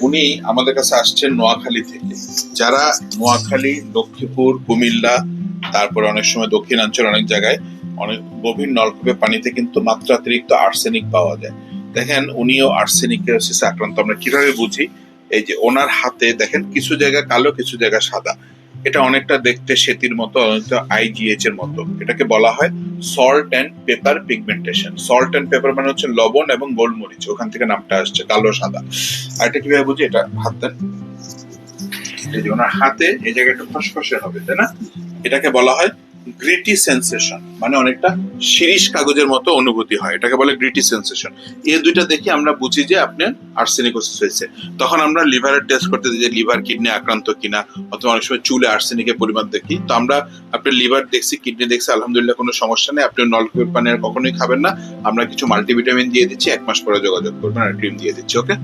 উনি আমাদের কাছে আসছেন নোয়াখালী থেকে। যারা নোয়াখালী, লক্ষ্মীপুর, কুমিল্লা, তারপরে অনেক সময় দক্ষিণাঞ্চল অনেক জায়গায় অনেক গভীর নলকূপে পানিতে কিন্তু মাত্রাতিরিক্ত আর্সেনিক পাওয়া যায়। দেখেন উনিও আর্সেনিকের আক্রান্ত। আমরা কিভাবে বুঝি? এই যে ওনার হাতে দেখেন কিছু জায়গা কালো, কিছু জায়গা সাদা। এটা অনেকটা দেখতে সেতির মতো, অনেকটা আইজিএইচ এর মতো। এটাকে বলা হয় salt and paper pigmentation. Salt and paper মানে হচ্ছে লবণ এবং গোলমরিচ, ওখান থেকে নামটা আসছে কালো সাদা। আর এটা কিভাবে বুঝি? এটা হাত দেন, এই যে ওনার হাতে এই জায়গাটা খসখসে হবে, তাই না? এটাকে বলা হয় গ্রিটি সেন্সেশন, মানে অনেকটা শিরিষ কাগজের মতো অনুভূতি হয়, এটাকে বলে গ্রিটি সেন্সেশন। এই দুইটা দেখে আমরা বুঝি যে আপনার আর্সেনিকোসিস হয়েছে। তখন আমরা লিভারের টেস্ট করতে দিই যে লিভার কিডনি আক্রান্ত কিনা, অথবা অনেক সময় চুলে আর্সেনিকের পরিমাণ দেখি। তো আমরা আপনার লিভার দেখছি, কিডনি দেখছি, আলহামদুলিল্লাহ কোনো সমস্যা নেই। আপনি নলকূপের পানি আর কখনোই খাবেন না। আমরা কিছু মাল্টিভিটামিন দিয়ে দিচ্ছি, 1 মাস পরে যোগাযোগ করবেন, আর ক্রিম দিয়ে দিচ্ছি। ওকে।